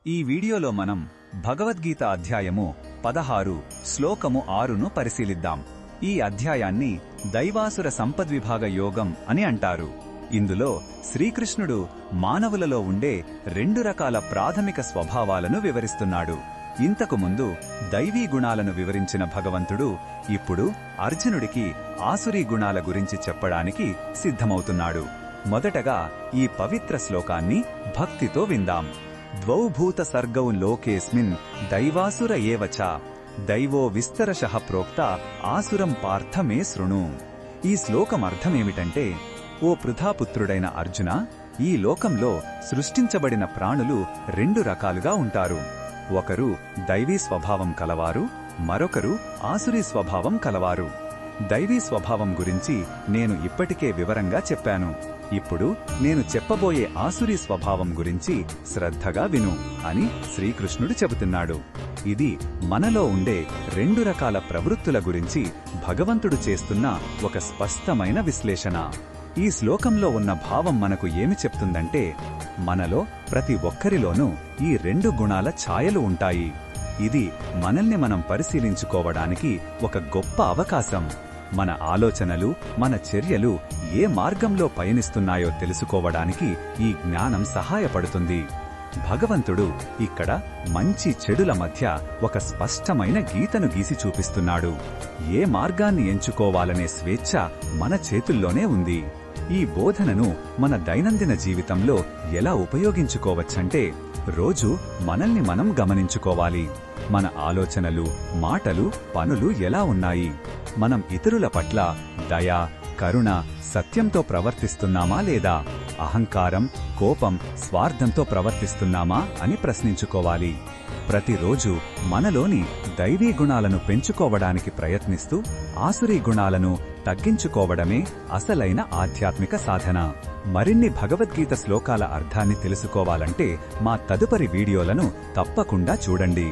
ఈ వీడియోలో మనం భగవద్గీత అధ్యాయము 16 శ్లోకము 6ను పరిశీలిద్దాం. ఈ అధ్యాయాన్ని దైవాసుర సంపద్విభాగ యోగం అని అంటారు. ఇందులో శ్రీకృష్ణుడు మానవులలో ఉండే 2 రకాల ప్రాథమిక స్వభావాలను వివరిస్తున్నాడు. ఇంతకు ముందు దైవీ గుణాలను వివరించిన భగవంతుడు ఇప్పుడు అర్జునుడికి ఆసురీ గుణాల గురించి చెప్పడానికి సిద్ధమవుతున్నాడు. మొదటగా ఈ పవిత్ర శ్లోకాన్ని భక్తితో విందాం. ద్వౌ భూత సర్గౌ లోకేస్మిన్ దైవాసుర ఏవ చ దైవో విస్తరశః ప్రోక్త ఆసురం పార్థ మే శృణు. ఈ శ్లోకం అర్థమేమిటంటే, ఓ పృథాపుత్రుడైన అర్జున, ఈ లోకంలో సృష్టించబడిన ప్రాణులు 2 రకాలుగా ఉంటారు. ఒకరు దైవీ స్వభావం కలవారు, మరొకరు ఆసురీ స్వభావం కలవారు. దైవీ స్వభావం గురించి నేను ఇప్పటికే వివరంగా చెప్పాను. ఇప్పుడు నేను చెప్పబోయే ఆసురీ స్వభావం గురించి శ్రద్ధగా విను అని శ్రీకృష్ణుడు చెబుతున్నాడు. ఇది మనలో ఉండే 2 రకాల ప్రవృత్తుల గురించి భగవంతుడు చేస్తున్న ఒక స్పష్టమైన విశ్లేషణ. ఈ శ్లోకంలో ఉన్న భావం మనకు ఏమి చెప్తుందంటే, మనలో ప్రతి ఒక్కరిలోనూ ఈ 2 గుణాల ఛాయలు ఉంటాయి. ఇది మనల్ని మనం పరిశీలించుకోవడానికి ఒక గొప్ప అవకాశం. మన ఆలోచనలు, మన చర్యలు ఏ మార్గంలో పయనిస్తున్నాయో తెలుసుకోవడానికి ఈ జ్ఞానం సహాయపడుతుంది. భగవంతుడు ఇక్కడ మంచి చెడుల మధ్య ఒక స్పష్టమైన గీతను గీసి చూపిస్తున్నాడు. ఏ మార్గాన్ని ఎంచుకోవాలనే స్వేచ్ఛ మన చేతుల్లోనే ఉంది. ఈ బోధనను మన దైనందిన జీవితంలో ఎలా ఉపయోగించుకోవచ్చంటే, రోజు మనల్ని మనం గమనించుకోవాలి. మన ఆలోచనలు, మాటలు, పనులు ఎలా ఉన్నాయి? మనం ఇతరుల పట్ల దయ, కరుణ, సత్యంతో ప్రవర్తిస్తున్నామా లేదా? అహంకారం, కోపం, స్వార్థంతో ప్రవర్తిస్తున్నామా అని ప్రశ్నించుకోవాలి. ప్రతిరోజు మనలోని దైవీ గుణాలను పెంచుకోవడానికి ప్రయత్నిస్తూ ఆసురీ గుణాలను తగ్గించుకోవడమే అసలైన ఆధ్యాత్మిక సాధన. మరిన్ని భగవద్గీత శ్లోకాల అర్థాన్ని తెలుసుకోవాలంటే మా తదుపరి వీడియోలను తప్పకుండా చూడండి.